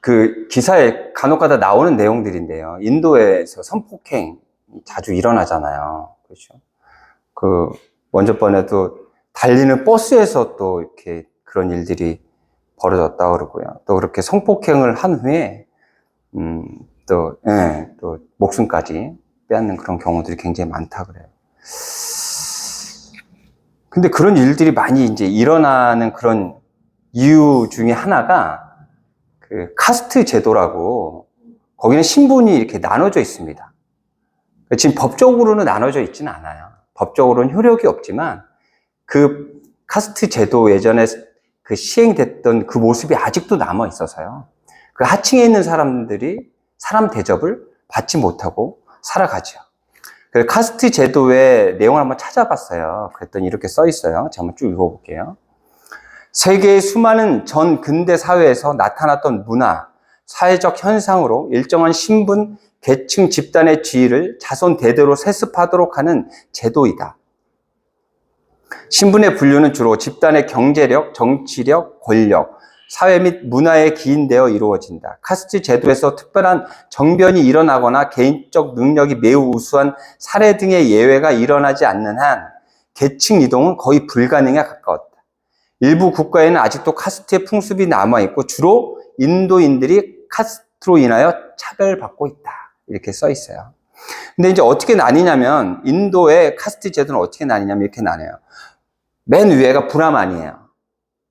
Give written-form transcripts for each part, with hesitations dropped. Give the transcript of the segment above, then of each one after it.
그 기사에 간혹가다 나오는 내용들인데요. 인도에서 성폭행 자주 일어나잖아요. 그렇죠. 먼저 번에도 달리는 버스에서 또 이렇게 그런 일들이 벌어졌다 그러고요. 또 그렇게 성폭행을 한 후에, 또 목숨까지 빼앗는 그런 경우들이 굉장히 많다 그래요. 근데 그런 일들이 많이 이제 일어나는 그런 이유 중에 하나가 그 카스트 제도라고, 거기는 신분이 이렇게 나눠져 있습니다. 지금 법적으로는 나눠져 있지는 않아요. 법적으로는 효력이 없지만 그 카스트 제도 예전에 그 시행됐던 그 모습이 아직도 남아 있어서요. 그 하층에 있는 사람들이 사람 대접을 받지 못하고 살아가죠. 그 카스트 제도의 내용을 한번 찾아봤어요. 그랬더니 이렇게 써 있어요. 제가 한번 쭉 읽어볼게요. 세계의 수많은 전 근대 사회에서 나타났던 문화, 사회적 현상으로 일정한 신분, 계층, 집단의 지위를 자손 대대로 세습하도록 하는 제도이다. 신분의 분류는 주로 집단의 경제력, 정치력, 권력, 사회 및 문화에 기인되어 이루어진다. 카스트 제도에서 특별한 정변이 일어나거나 개인적 능력이 매우 우수한 사례 등의 예외가 일어나지 않는 한 계층 이동은 거의 불가능에 가까웠다. 일부 국가에는 아직도 카스트의 풍습이 남아있고 주로 인도인들이 카스트로 인하여 차별받고 있다. 이렇게 써 있어요. 근데 이제 어떻게 나뉘냐면, 인도의 카스트 제도는 어떻게 나뉘냐면 이렇게 나뉘어요. 맨 위에가 브라만이에요.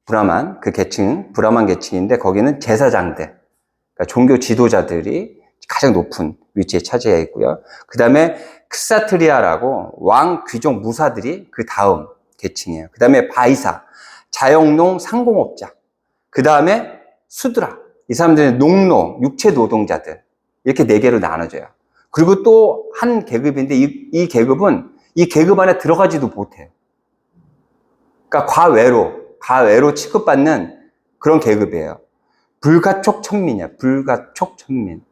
브라만, 그 계층, 브라만 계층인데 거기는 제사장들, 그러니까 종교 지도자들이 가장 높은 위치에 차지해 있고요. 그 다음에 크사트리아라고 왕, 귀족, 무사들이 그 다음 계층이에요. 그 다음에 바이사, 자영농, 상공업자. 그 다음에 수드라. 이 사람들은 농노, 육체 노동자들. 이렇게 네 개로 나눠져요. 그리고 또 한 계급인데 이 계급은 이 계급 안에 들어가지도 못해요. 그러니까 과외로 취급받는 그런 계급이에요. 불가촉 천민이야. 불가촉 천민.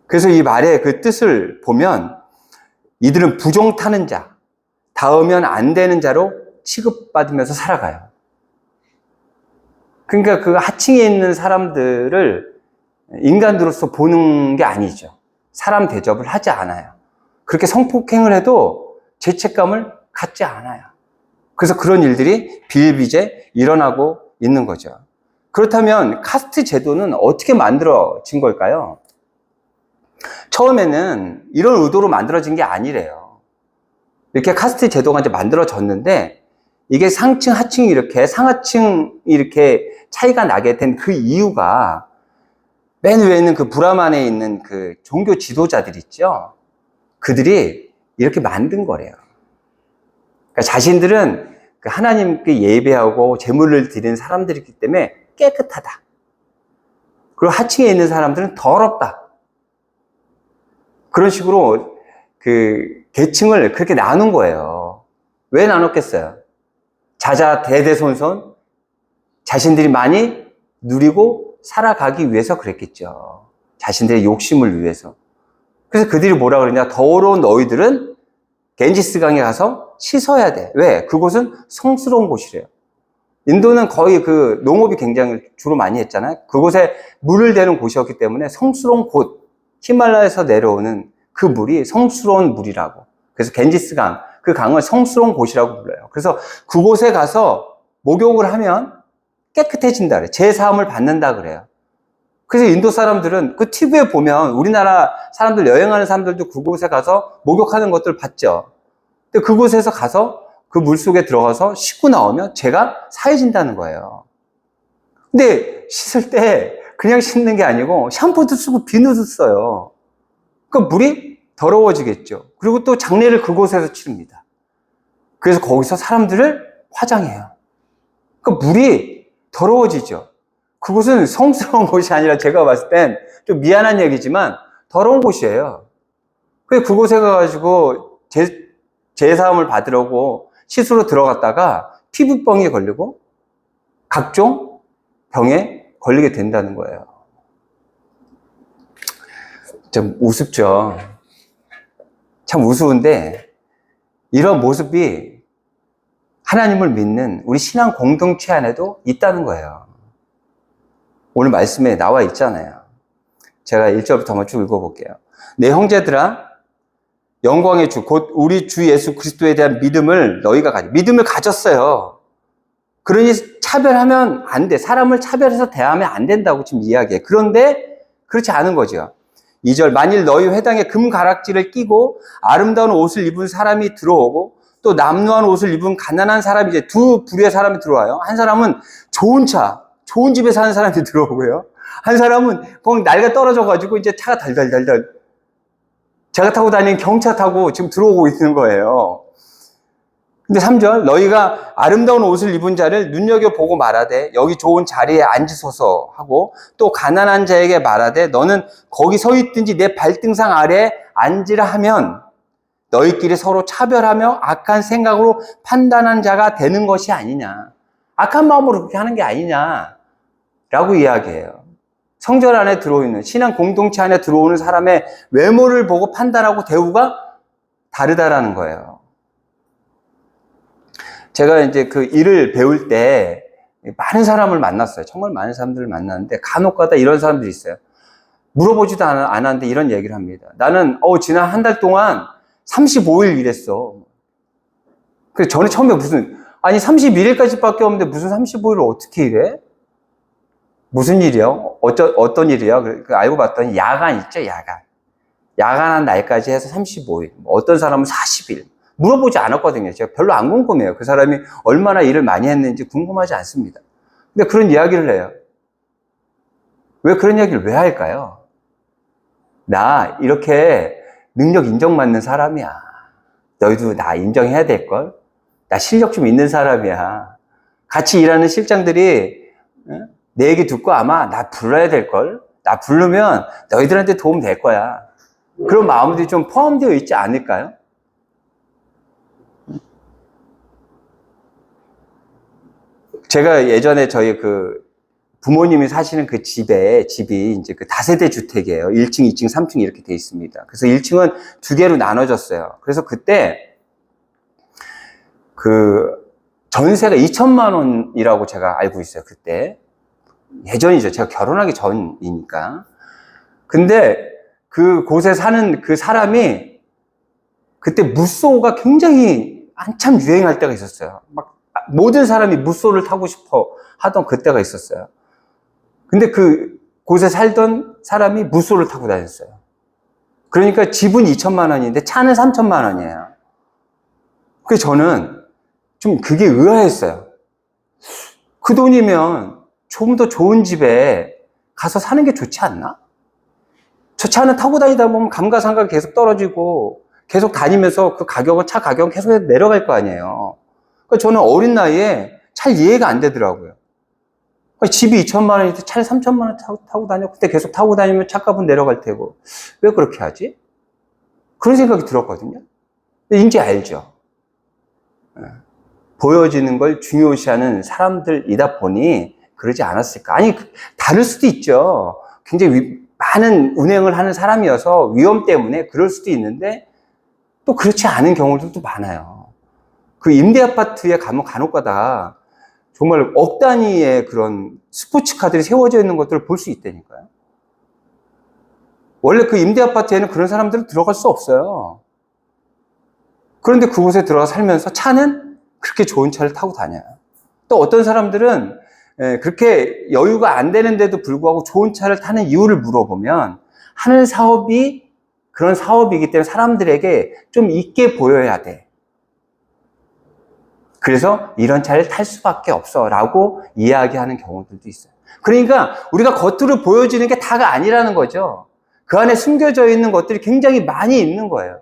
그래서 이 말의 그 뜻을 보면 이들은 부종 타는 자, 닿으면 안 되는 자로 취급받으면서 살아가요. 그러니까 그 하층에 있는 사람들을 인간으로서 보는 게 아니죠. 사람 대접을 하지 않아요. 그렇게 성폭행을 해도 죄책감을 갖지 않아요. 그래서 그런 일들이 비일비재 일어나고 있는 거죠. 그렇다면 카스트 제도는 어떻게 만들어진 걸까요? 처음에는 이런 의도로 만들어진 게 아니래요. 이렇게 카스트 제도가 이제 만들어졌는데 이게 상층, 하층이 이렇게 상하층이 이렇게 차이가 나게 된 그 이유가 맨 위에 있는 그 브라만에 있는 그 종교 지도자들 있죠? 그들이 이렇게 만든 거래요. 그러니까 자신들은 그 하나님께 예배하고 제물을 드리는 사람들이기 때문에 깨끗하다. 그리고 하층에 있는 사람들은 더럽다. 그런 식으로 그 계층을 그렇게 나눈 거예요. 왜 나눴겠어요? 자자 대대손손 자신들이 많이 누리고 살아가기 위해서 그랬겠죠. 자신들의 욕심을 위해서. 그래서 그들이 뭐라 그러냐? 더러운 너희들은 겐지스강에 가서 씻어야 돼. 왜? 그곳은 성스러운 곳이래요. 인도는 거의 그 농업이 굉장히 주로 많이 했잖아요. 그곳에 물을 대는 곳이었기 때문에 성스러운 곳, 히말라야에서 내려오는 그 물이 성스러운 물이라고. 그래서 겐지스강, 그 강을 성스러운 곳이라고 불러요. 그래서 그곳에 가서 목욕을 하면 깨끗해진다 그래요. 제사함을 받는다 그래요. 그래서 인도 사람들은 그 TV에 보면 우리나라 사람들, 여행하는 사람들도 그곳에 가서 목욕하는 것들 봤죠. 근데 그곳에서 가서 그 물속에 들어가서 씻고 나오면 죄가 사해진다는 거예요. 근데 씻을 때 그냥 씻는 게 아니고 샴푸도 쓰고 비누도 써요. 그 물이 더러워지겠죠. 그리고 또 장례를 그곳에서 치릅니다. 그래서 거기서 사람들을 화장해요. 그 물이 더러워지죠. 그곳은 성스러운 곳이 아니라 제가 봤을 땐 좀 미안한 얘기지만 더러운 곳이에요. 그래서 그곳에 가가지고 제사함을 받으려고 시술로 들어갔다가 피부병에 걸리고 각종 병에 걸리게 된다는 거예요. 좀 우습죠. 참 우스운데 이런 모습이 하나님을 믿는 우리 신앙 공동체 안에도 있다는 거예요. 오늘 말씀에 나와 있잖아요. 제가 1절부터 한번 쭉 읽어볼게요. 내 형제들아, 영광의 주, 곧 우리 주 예수 그리스도에 대한 믿음을 너희가 믿음을 가졌어요. 그러니 차별하면 안 돼. 사람을 차별해서 대하면 안 된다고 지금 이야기해. 그런데 그렇지 않은 거죠. 2절, 만일 너희 회당에 금가락지를 끼고 아름다운 옷을 입은 사람이 들어오고 또 남루한 옷을 입은 가난한 사람이 이제 두 부류의 사람이 들어와요. 한 사람은 좋은 차, 좋은 집에 사는 사람이 들어오고요. 한 사람은 거기 날가 떨어져가지고 이제 차가 달달달달. 제가 타고 다니는 경차 타고 지금 들어오고 있는 거예요. 근데 3절, 너희가 아름다운 옷을 입은 자를 눈여겨보고 말하되 여기 좋은 자리에 앉으소서 하고 또 가난한 자에게 말하되 너는 거기 서 있든지 내 발등상 아래에 앉으라 하면 너희끼리 서로 차별하며 악한 생각으로 판단한 자가 되는 것이 아니냐. 악한 마음으로 그렇게 하는 게 아니냐 라고 이야기해요. 성전 안에 들어오는, 신앙 공동체 안에 들어오는 사람의 외모를 보고 판단하고 대우가 다르다라는 거예요. 제가 이제 그 일을 배울 때 많은 사람을 만났어요. 정말 많은 사람들을 만났는데 간혹가다 이런 사람들이 있어요. 물어보지도 않았는데 이런 얘기를 합니다. 나는 지난 한 달 동안 35일 일했어. 그래서 저는 처음에 아니 31일까지밖에 없는데 무슨 35일을 어떻게 일해? 무슨 일이야? 어떤 일이야? 알고 봤더니 야간 있죠, 야간. 야간한 날까지 해서 35일. 어떤 사람은 40일. 물어보지 않았거든요. 제가 별로 안 궁금해요. 그 사람이 얼마나 일을 많이 했는지 궁금하지 않습니다. 근데 그런 이야기를 해요. 왜 그런 이야기를 왜 할까요? 나 이렇게 능력 인정받는 사람이야. 너희도 나 인정해야 될걸? 나 실력 좀 있는 사람이야. 같이 일하는 실장들이 내 얘기 듣고 아마 나 불러야 될걸? 나 부르면 너희들한테 도움 될 거야. 그런 마음들이 좀 포함되어 있지 않을까요? 제가 예전에 저희 그 부모님이 사시는 그 집이 이제 그 다세대 주택이에요. 1층, 2층, 3층 이렇게 돼 있습니다. 그래서 1층은 두 개로 나눠졌어요. 그래서 그때 그 전세가 2천만 원이라고 제가 알고 있어요. 그때. 예전이죠. 제가 결혼하기 전이니까. 근데 그 곳에 사는 그 사람이 그때 무쏘가 굉장히 한참 유행할 때가 있었어요. 막 모든 사람이 무쏘를 타고 싶어 하던 그때가 있었어요. 근데 그 곳에 살던 사람이 무쏘를 타고 다녔어요. 그러니까 집은 2천만 원인데 차는 3천만 원이에요. 그래서 저는 좀 그게 의아했어요. 그 돈이면 좀 더 좋은 집에 가서 사는 게 좋지 않나? 저 차는 타고 다니다 보면 감가상각이 계속 떨어지고 계속 다니면서 그 가격은, 차 가격은 계속 내려갈 거 아니에요. 그러니까 저는 어린 나이에 잘 이해가 안 되더라고요. 집이 2천만 원인데 차를 3천만 원 타고 다녀. 그때 계속 타고 다니면 차값은 내려갈 테고. 왜 그렇게 하지? 그런 생각이 들었거든요. 이제 알죠. 보여지는 걸 중요시하는 사람들이다 보니 그러지 않았을까. 아니, 다를 수도 있죠. 굉장히 많은 운행을 하는 사람이어서 위험 때문에 그럴 수도 있는데 또 그렇지 않은 경우들도 많아요. 그 임대 아파트에 가면 간혹가다 정말 억 단위의 그런 스포츠카들이 세워져 있는 것들을 볼 수 있다니까요. 원래 그 임대 아파트에는 그런 사람들은 들어갈 수 없어요. 그런데 그곳에 들어가 살면서 차는 그렇게 좋은 차를 타고 다녀요. 또 어떤 사람들은 그렇게 여유가 안 되는데도 불구하고 좋은 차를 타는 이유를 물어보면 하는 사업이 그런 사업이기 때문에 사람들에게 좀 있게 보여야 돼. 그래서 이런 차를 탈 수밖에 없어 라고 이야기하는 경우들도 있어요. 그러니까 우리가 겉으로 보여지는 게 다가 아니라는 거죠. 그 안에 숨겨져 있는 것들이 굉장히 많이 있는 거예요.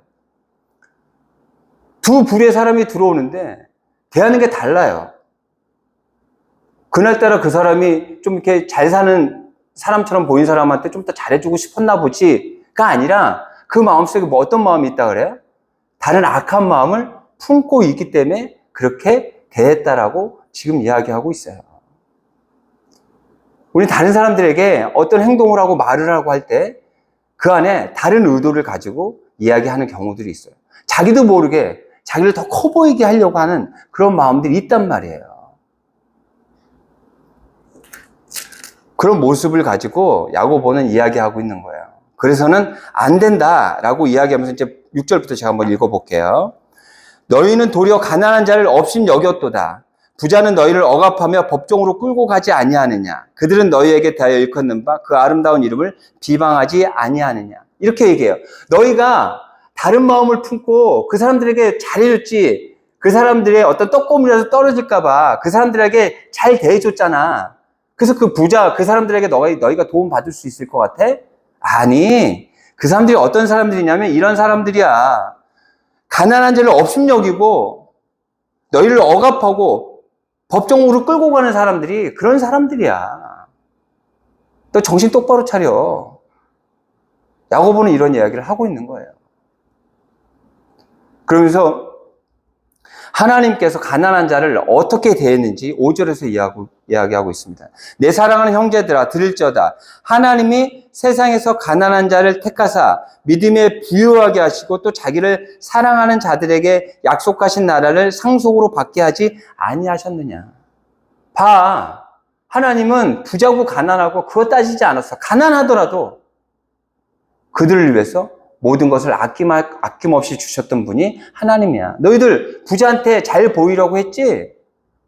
두 부류의 사람이 들어오는데 대하는 게 달라요. 그날따라 그 사람이 좀 이렇게 잘 사는 사람처럼 보인 사람한테 좀 더 잘해주고 싶었나 보지가 아니라 그 마음속에 뭐 어떤 마음이 있다 그래요? 다른 악한 마음을 품고 있기 때문에 그렇게 대했다라고 지금 이야기하고 있어요. 우리 다른 사람들에게 어떤 행동을 하고 말을 하고 할 때 그 안에 다른 의도를 가지고 이야기하는 경우들이 있어요. 자기도 모르게 자기를 더 커 보이게 하려고 하는 그런 마음들이 있단 말이에요. 그런 모습을 가지고 야고보는 이야기하고 있는 거예요. 그래서는 안 된다라고 이야기하면서 이제 6절부터 제가 한번 읽어볼게요. 너희는 도리어 가난한 자를 업신 여겼도다. 부자는 너희를 억압하며 법정으로 끌고 가지 아니하느냐. 그들은 너희에게 대하여 일컫는 바 그 아름다운 이름을 비방하지 아니하느냐. 이렇게 얘기해요. 너희가 다른 마음을 품고 그 사람들에게 잘해줬지, 그 사람들의 어떤 떡고물이라도 떨어질까 봐 그 사람들에게 잘 대해줬잖아. 그래서 그 부자, 그 사람들에게 너희가 도움 받을 수 있을 것 같아? 아니, 그 사람들이 어떤 사람들이냐면 이런 사람들이야. 가난한 자를 업신 여기고 너희를 억압하고 법정으로 끌고 가는 사람들이 그런 사람들이야. 너 정신 똑바로 차려. 야고보는 이런 이야기를 하고 있는 거예요. 그러면서 하나님께서 가난한 자를 어떻게 대했는지 5절에서 이야기하고 있습니다. 내 사랑하는 형제들아 들을지어다. 하나님이 세상에서 가난한 자를 택하사 믿음에 부유하게 하시고 또 자기를 사랑하는 자들에게 약속하신 나라를 상속으로 받게 하지 아니하셨느냐. 봐. 하나님은 부자고 가난하고 그거 따지지 않았어. 가난하더라도 그들을 위해서 모든 것을 아낌없이 주셨던 분이 하나님이야. 너희들 부자한테 잘 보이려고 했지?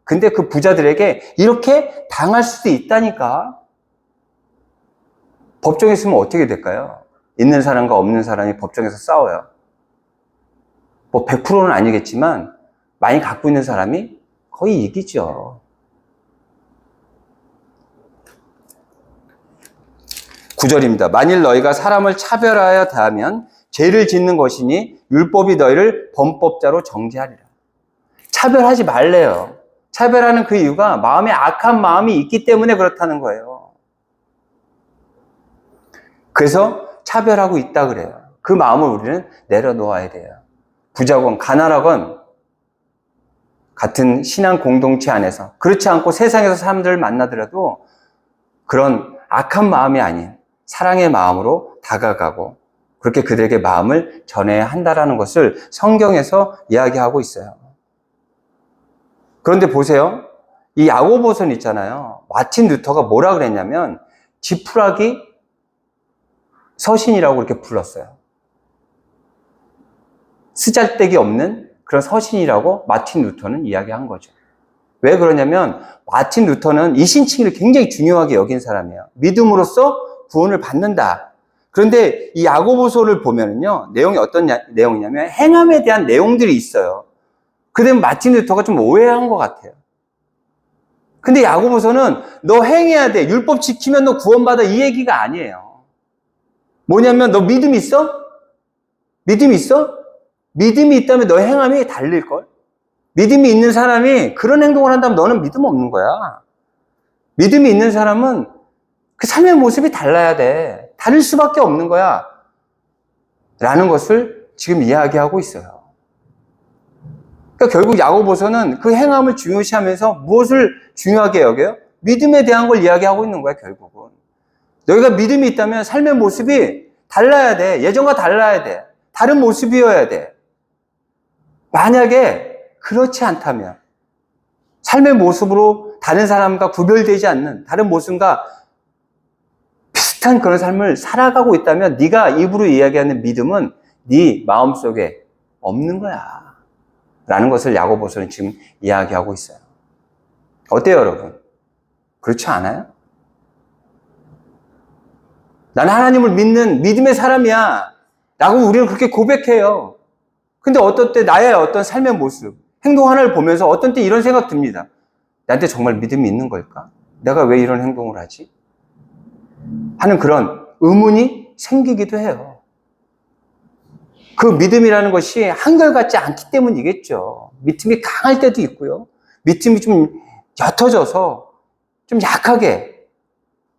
근데 그 부자들에게 이렇게 당할 수도 있다니까. 법정에 있으면 어떻게 될까요? 있는 사람과 없는 사람이 법정에서 싸워요. 뭐 100%는 아니겠지만 많이 갖고 있는 사람이 거의 이기죠. 9절입니다. 만일 너희가 사람을 차별하여 대하면 죄를 짓는 것이니 율법이 너희를 범법자로 정죄하리라. 차별하지 말래요. 차별하는 그 이유가 마음에 악한 마음이 있기 때문에 그렇다는 거예요. 그래서 차별하고 있다 그래요. 그 마음을 우리는 내려놓아야 돼요. 부자건 가난하건 같은 신앙 공동체 안에서 그렇지 않고 세상에서 사람들을 만나더라도 그런 악한 마음이 아닌 사랑의 마음으로 다가가고 그렇게 그들에게 마음을 전해야 한다는 것을 성경에서 이야기하고 있어요. 그런데 보세요. 이 야고보서는 있잖아요. 마틴 루터가 뭐라 그랬냐면 지푸라기 서신이라고 이렇게 불렀어요. 쓰잘데기 없는 그런 서신이라고 마틴 루터는 이야기한 거죠. 왜 그러냐면 마틴 루터는 이신칭의를 굉장히 중요하게 여긴 사람이에요. 믿음으로써 구원을 받는다. 그런데 이 야고보서를 보면은요, 내용이 어떤 내용이냐면 행함에 대한 내용들이 있어요. 그런데 마틴 루터가 좀 오해한 것 같아요. 근데 야고보서는 너 행해야 돼. 율법 지키면 너 구원받아. 이 얘기가 아니에요. 뭐냐면 너 믿음 있어? 믿음 있어? 믿음이 있다면 너 행함이 달릴걸? 믿음이 있는 사람이 그런 행동을 한다면 너는 믿음 없는 거야. 믿음이 있는 사람은 그 삶의 모습이 달라야 돼. 다를 수밖에 없는 거야. 라는 것을 지금 이야기하고 있어요. 그러니까 결국 야고보서는 그 행함을 중요시하면서 무엇을 중요하게 여겨요? 믿음에 대한 걸 이야기하고 있는 거야, 결국은. 너희가 믿음이 있다면 삶의 모습이 달라야 돼. 예전과 달라야 돼. 다른 모습이어야 돼. 만약에 그렇지 않다면 삶의 모습으로 다른 사람과 구별되지 않는 다른 모습과 비슷한 그런 삶을 살아가고 있다면 네가 입으로 이야기하는 믿음은 네 마음속에 없는 거야. 라는 것을 야고보서는 지금 이야기하고 있어요. 어때요, 여러분? 그렇지 않아요? 나는 하나님을 믿는 믿음의 사람이야. 라고 우리는 그렇게 고백해요. 근데 어떤 때 나의 어떤 삶의 모습, 행동 하나를 보면서 어떤 때 이런 생각 듭니다. 나한테 정말 믿음이 있는 걸까? 내가 왜 이런 행동을 하지? 하는 그런 의문이 생기기도 해요. 그 믿음이라는 것이 한결같지 않기 때문이겠죠. 믿음이 강할 때도 있고요. 믿음이 좀 옅어져서 좀 약하게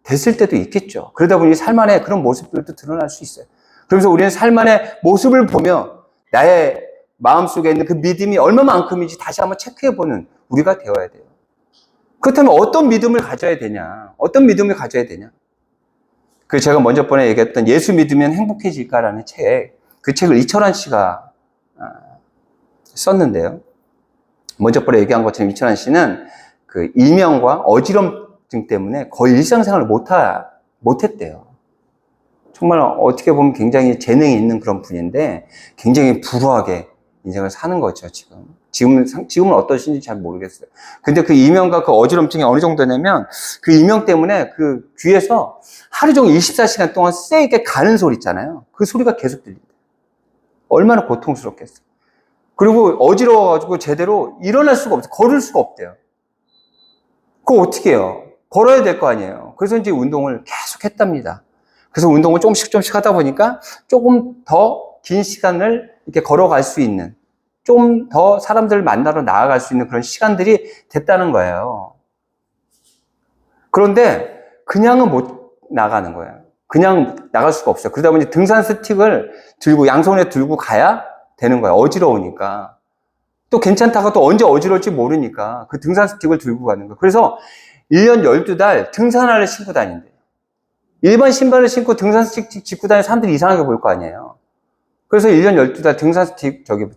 됐을 때도 있겠죠. 그러다 보니 삶 안에 그런 모습들도 드러날 수 있어요. 그러면서 우리는 삶 안에 모습을 보며 나의 마음속에 있는 그 믿음이 얼마만큼인지 다시 한번 체크해보는 우리가 되어야 돼요. 그렇다면 어떤 믿음을 가져야 되냐? 어떤 믿음을 가져야 되냐? 그 제가 먼저 번에 얘기했던 예수 믿으면 행복해질까라는 책, 그 책을 이철환 씨가 썼는데요. 먼저 번에 얘기한 것처럼 이철환 씨는 그 일명과 자격증 때문에 거의 일상생활을 못했대요. 정말 어떻게 보면 굉장히 재능이 있는 그런 분인데 굉장히 불우하게 인생을 사는 거죠, 지금은 어떠신지 잘 모르겠어요. 근데 그 이명과 그 어지럼증이 어느 정도냐면 그 이명 때문에 그 귀에서 하루 종일 24시간 동안 세게 가는 소리 있잖아요. 그 소리가 계속 들린다. 얼마나 고통스럽겠어요. 그리고 어지러워가지고 제대로 일어날 수가 없어요. 걸을 수가 없대요. 그거 어떻게 해요? 걸어야 될 거 아니에요. 그래서 이제 운동을 계속 했답니다. 그래서 운동을 조금씩 하다 보니까 조금 더 긴 시간을 이렇게 걸어갈 수 있는, 좀 더 사람들을 만나러 나아갈 수 있는 그런 시간들이 됐다는 거예요. 그런데 그냥은 못 나가는 거예요. 그냥 나갈 수가 없어요. 그러다 보니 등산 스틱을 들고 양손에 들고 가야 되는 거예요. 어지러우니까. 또 괜찮다가 또 언제 어지러울지 모르니까 그 등산 스틱을 들고 가는 거예요. 그래서 1년 12달 등산화를 신고 다닌대요. 일반 신발을 신고 등산 스틱 짚고 다니는 사람들이 이상하게 보일 거 아니에요. 그래서 1년 12달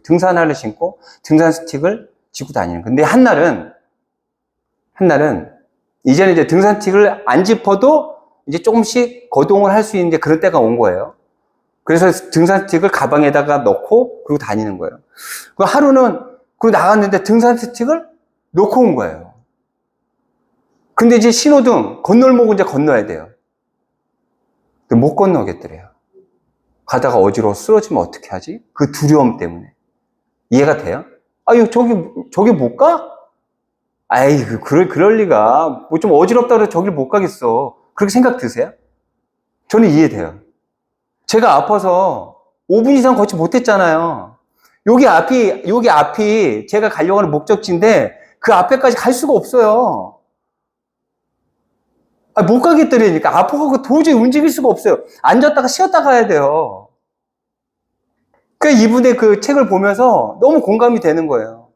등산화를 신고 등산 스틱을 짚고 다니는. 근데 한날은 이제는 이제 등산 스틱을 안 짚어도 이제 조금씩 거동을 할 수 있는 그런 때가 온 거예요. 그래서 등산 스틱을 가방에다가 넣고 그리고 다니는 거예요. 그 하루는 그리고 나갔는데 등산 스틱을 놓고 온 거예요. 근데 이제 신호등 건널목을 이제 건너야 돼요. 못 건너겠더래요. 가다가 어지러워 쓰러지면 어떻게 하지? 그 두려움 때문에. 이해가 돼요? 아유, 저기 못 가? 아이, 그럴 리가. 뭐 좀 어지럽다 그래서 저길 못 가겠어. 그렇게 생각 드세요? 저는 이해돼요. 제가 아파서 5분 이상 걷지 못했잖아요. 여기 앞이 제가 가려고 하는 목적지인데 그 앞에까지 갈 수가 없어요. 못 가겠더라니까. 아파갖고 도저히 움직일 수가 없어요. 앉았다가 쉬었다 가야 돼요. 이분의 그 책을 보면서 너무 공감이 되는 거예요.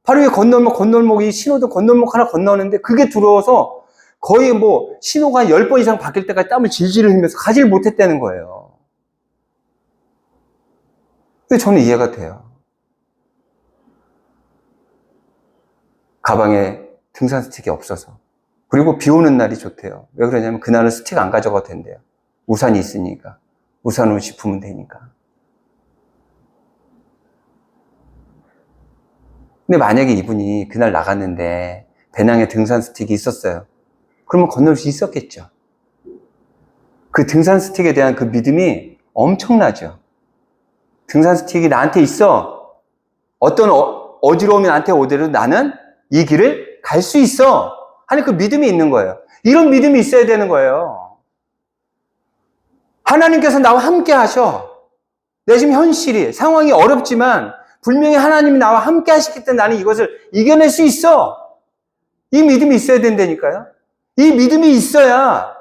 바로 이 건널목이 신호등 건널목 하나 건너는데 그게 두려워서 거의 뭐 신호가 10번 이상 바뀔 때까지 땀을 질질 흘리면서 가지를 못했다는 거예요. 근데 저는 이해가 돼요. 가방에 등산 스틱이 없어서. 그리고 비 오는 날이 좋대요. 왜 그러냐면 그날은 스틱 안 가져가도 된대요. 우산이 있으니까. 우산으로 짚으면 되니까. 근데 만약에 이분이 그날 나갔는데 배낭에 등산 스틱이 있었어요. 그러면 건널 수 있었겠죠. 그 등산 스틱에 대한 그 믿음이 엄청나죠. 등산 스틱이 나한테 있어. 어떤 어지러움이 나한테 오더라도 나는 이 길을 갈 수 있어. 하는 그 믿음이 있는 거예요. 이런 믿음이 있어야 되는 거예요. 하나님께서 나와 함께 하셔. 내 지금 현실이, 상황이 어렵지만 분명히 하나님이 나와 함께 하시기 때문에 나는 이것을 이겨낼 수 있어. 이 믿음이 있어야 된다니까요. 이 믿음이 있어야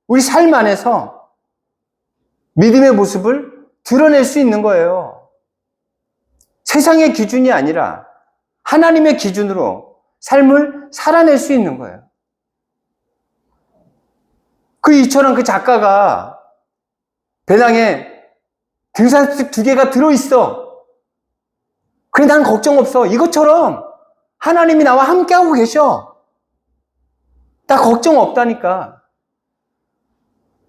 우리 삶 안에서 믿음의 모습을 드러낼 수 있는 거예요. 세상의 기준이 아니라 하나님의 기준으로 삶을 살아낼 수 있는 거예요. 이처럼 그 작가가 배낭에 등산스틱 2개가 들어있어. 그래, 난 걱정 없어. 이것처럼 하나님이 나와 함께하고 계셔. 나 걱정 없다니까.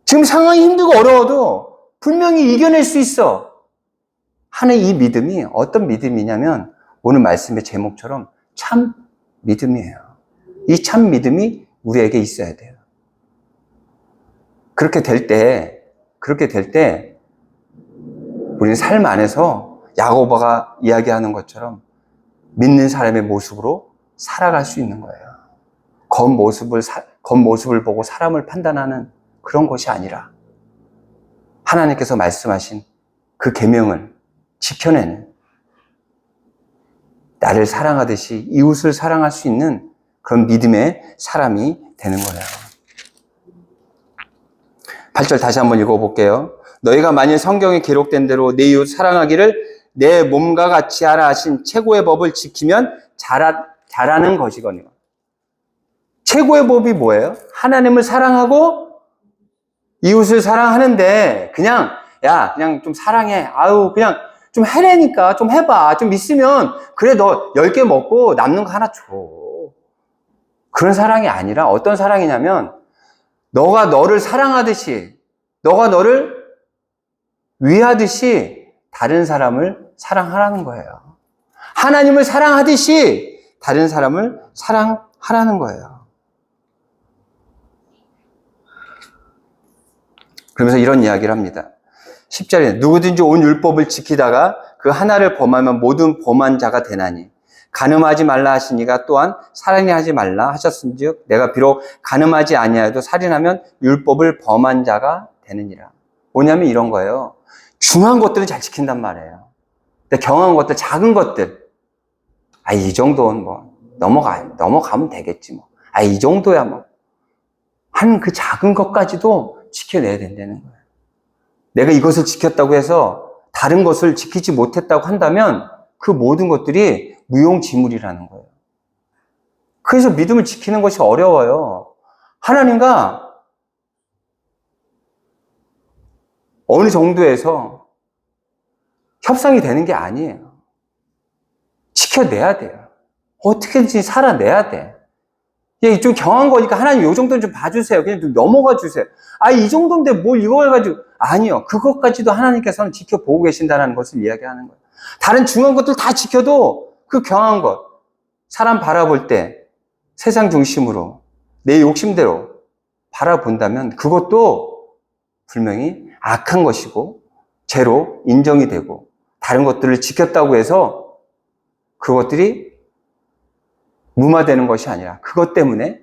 지금 상황이 힘들고 어려워도 분명히 이겨낼 수 있어. 하는 이 믿음이 어떤 믿음이냐면 오늘 말씀의 제목처럼 참 믿음이에요. 이 참 믿음이 우리에게 있어야 돼요. 그렇게 될 때 우리는 삶 안에서 야고보가 이야기하는 것처럼 믿는 사람의 모습으로 살아갈 수 있는 거예요. 겉모습을 보고 사람을 판단하는 그런 것이 아니라 하나님께서 말씀하신 그 계명을 지켜내는, 나를 사랑하듯이 이웃을 사랑할 수 있는 그런 믿음의 사람이 되는 거예요. 8절 다시 한번 읽어볼게요. 너희가 만일 성경에 기록된 대로 내 이웃 사랑하기를 내 몸과 같이 하라 하신 최고의 법을 지키면 잘하는 것이거니와. 최고의 법이 뭐예요? 하나님을 사랑하고 이웃을 사랑하는데 그냥 좀 사랑해. 그냥 좀 해내니까 좀 해봐. 좀 있으면 그래 너 10개 먹고 남는 거 하나 줘. 그런 사랑이 아니라 어떤 사랑이냐면 너가 너를 사랑하듯이, 너가 너를 위하듯이 다른 사람을 사랑하라는 거예요. 하나님을 사랑하듯이 다른 사람을 사랑하라는 거예요. 그러면서 이런 이야기를 합니다. 10절에 누구든지 온 율법을 지키다가 그 하나를 범하면 모든 범한 자가 되나니 간음하지 말라 하시니가 또한 살인하지 말라 하셨은즉 내가 비록 간음하지 아니하여도 살인하면 율법을 범한 자가 되느니라. 뭐냐면 이런 거예요. 중요한 것들은 잘 지킨단 말이에요. 근데 경한 것들, 작은 것들, 이 정도는 뭐 넘어가면 되겠지 뭐. 이 정도야 뭐. 한 그 작은 것까지도 지켜내야 된다는 거예요. 내가 이것을 지켰다고 해서 다른 것을 지키지 못했다고 한다면 그 모든 것들이 무용지물이라는 거예요. 그래서 믿음을 지키는 것이 어려워요. 하나님과 어느 정도에서 협상이 되는 게 아니에요. 지켜내야 돼요. 어떻게든지 살아내야 돼. 좀 경한 거니까 하나님 이 정도는 좀 봐주세요. 그냥 좀 넘어가 주세요. 이 정도인데 뭘 이걸 가지고. 아니요. 그것까지도 하나님께서는 지켜보고 계신다는 것을 이야기하는 거예요. 다른 중요한 것들 다 지켜도 그 경한 것, 사람 바라볼 때 세상 중심으로 내 욕심대로 바라본다면 그것도 분명히 악한 것이고 죄로 인정이 되고 다른 것들을 지켰다고 해서 그것들이 무마되는 것이 아니라 그것 때문에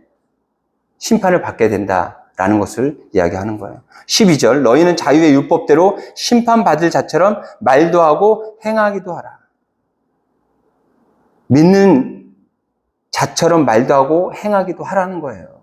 심판을 받게 된다라는 것을 이야기하는 거예요. 12절 너희는 자유의 율법대로 심판받을 자처럼 말도 하고 행하기도 하라. 믿는 자처럼 말도 하고 행하기도 하라는 거예요.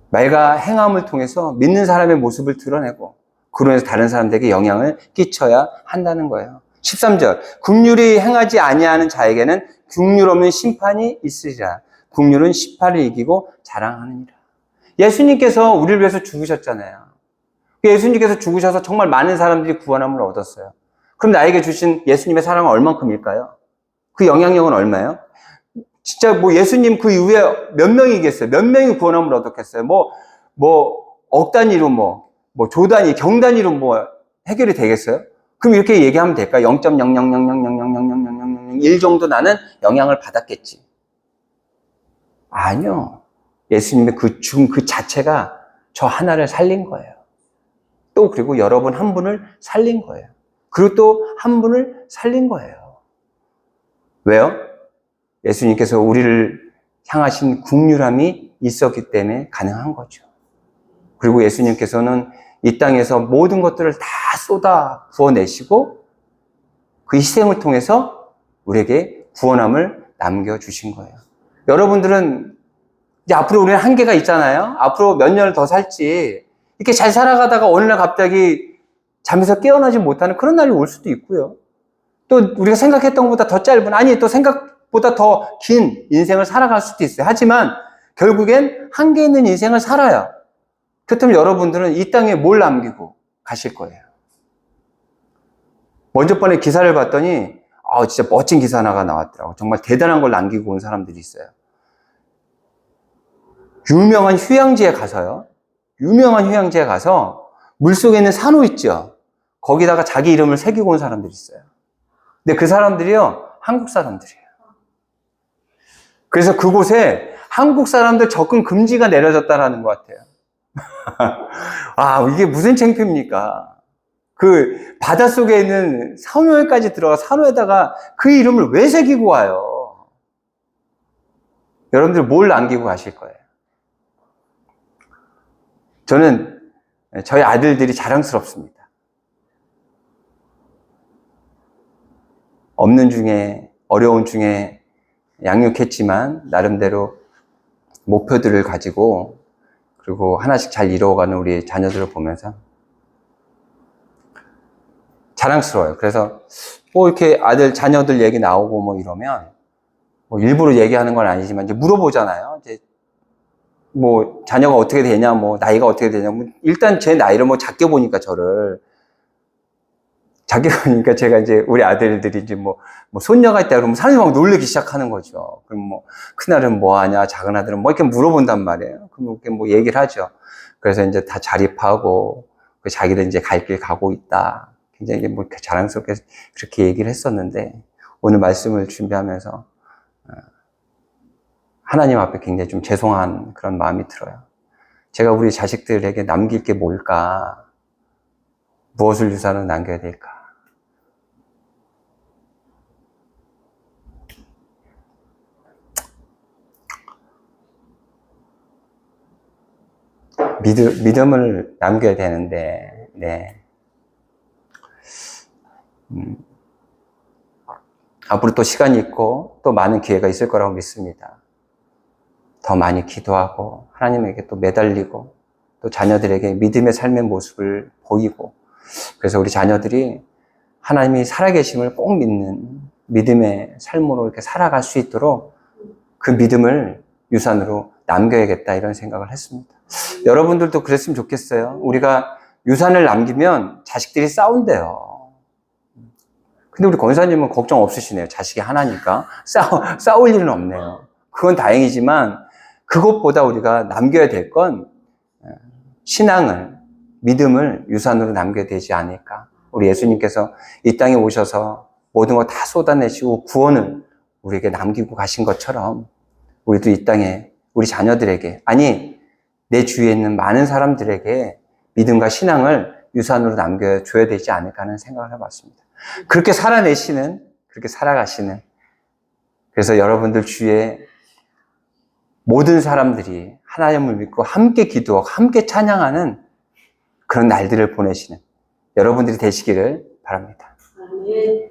말과 행함을 통해서 믿는 사람의 모습을 드러내고 그로 인해서 다른 사람들에게 영향을 끼쳐야 한다는 거예요. 13절 긍휼히 행하지 아니하는 자에게는 긍휼 없는 심판이 있으리라. 긍휼은 심판을 이기고 자랑하느니라. 예수님께서 우리를 위해서 죽으셨잖아요. 예수님께서 죽으셔서 정말 많은 사람들이 구원함을 얻었어요. 그럼 나에게 주신 예수님의 사랑은 얼만큼일까요? 그 영향력은 얼마예요? 진짜 뭐 예수님 그 이후에 몇 명이겠어요? 몇 명이 구원함을 얻었겠어요? 억 단위로 조 단위, 경 단위로 해결이 되겠어요? 그럼 이렇게 얘기하면 될까요? 0.00000000001 정도 나는 영향을 받았겠지. 아니요. 예수님의 그 죽음 그 자체가 저 하나를 살린 거예요. 또 그리고 여러분 한 분을 살린 거예요. 그리고 또 한 분을 살린 거예요. 왜요? 예수님께서 우리를 향하신 긍휼함이 있었기 때문에 가능한 거죠. 그리고 예수님께서는 이 땅에서 모든 것들을 다 쏟아 부어내시고 그 희생을 통해서 우리에게 구원함을 남겨주신 거예요. 여러분들은 이제 앞으로 우리는 한계가 있잖아요. 앞으로 몇 년을 더 살지 이렇게 잘 살아가다가 어느 날 갑자기 잠에서 깨어나지 못하는 그런 날이 올 수도 있고요. 또 우리가 생각했던 것보다 더 짧은 또 생각보다 더 긴 인생을 살아갈 수도 있어요. 하지만 결국엔 한계 있는 인생을 살아요. 그렇다면 여러분들은 이 땅에 뭘 남기고 가실 거예요? 먼저 번에 기사를 봤더니 진짜 멋진 기사 하나가 나왔더라고요. 정말 대단한 걸 남기고 온 사람들이 있어요. 유명한 휴양지에 가서 물속에 있는 산호 있죠? 거기다가 자기 이름을 새기고 온 사람들이 있어요. 근데 그 사람들이요, 한국 사람들이에요. 그래서 그곳에 한국 사람들 접근 금지가 내려졌다라는 것 같아요. 이게 무슨 창피입니까? 그 바닷속에 있는 산호에까지 들어가 산호에다가 그 이름을 왜 새기고 와요? 여러분들 뭘 남기고 가실 거예요? 저는 저희 아들들이 자랑스럽습니다. 없는 중에 어려운 중에 양육했지만 나름대로 목표들을 가지고 그리고 하나씩 잘 이루어가는 우리 자녀들을 보면서 자랑스러워요. 그래서 이렇게 자녀들 얘기 나오고 이러면 일부러 얘기하는 건 아니지만 이제 물어보잖아요. 이제 자녀가 어떻게 되냐, 나이가 어떻게 되냐. 일단 제 나이를 작게 보니까 자기가 그러니까 제가 이제 우리 아들들이 이제 뭐 손녀가 있다 그러면 사람이 막 놀라기 시작하는 거죠. 그럼 뭐 큰아들은 뭐 하냐, 작은 아들은 뭐 이렇게 물어본단 말이에요. 그럼 이렇게 뭐 얘기를 하죠. 그래서 이제 다 자립하고 자기들 이제 갈 길 가고 있다. 굉장히 뭐 자랑스럽게 그렇게 얘기를 했었는데 오늘 말씀을 준비하면서 하나님 앞에 굉장히 좀 죄송한 그런 마음이 들어요. 제가 우리 자식들에게 남길 게 뭘까? 무엇을 유산으로 남겨야 될까? 믿음을 남겨야 되는데, 네. 앞으로 또 시간이 있고 또 많은 기회가 있을 거라고 믿습니다. 더 많이 기도하고 하나님에게 또 매달리고 또 자녀들에게 믿음의 삶의 모습을 보이고 그래서 우리 자녀들이 하나님이 살아계심을 꼭 믿는 믿음의 삶으로 이렇게 살아갈 수 있도록 그 믿음을 유산으로 남겨야겠다 이런 생각을 했습니다. 여러분들도 그랬으면 좋겠어요. 우리가 유산을 남기면 자식들이 싸운대요. 근데 우리 권사님은 걱정 없으시네요. 자식이 하나니까 싸울 일은 없네요. 그건 다행이지만 그것보다 우리가 남겨야 될 건 신앙을, 믿음을 유산으로 남겨야 되지 않을까. 우리 예수님께서 이 땅에 오셔서 모든 거 다 쏟아내시고 구원을 우리에게 남기고 가신 것처럼 우리도 이 땅에 우리 자녀들에게, 아니 내 주위에 있는 많은 사람들에게 믿음과 신앙을 유산으로 남겨줘야 되지 않을까 하는 생각을 해봤습니다. 그렇게 살아내시는, 그렇게 살아가시는, 그래서 여러분들 주위에 모든 사람들이 하나님을 믿고 함께 기도하고 함께 찬양하는 그런 날들을 보내시는 여러분들이 되시기를 바랍니다. 아멘.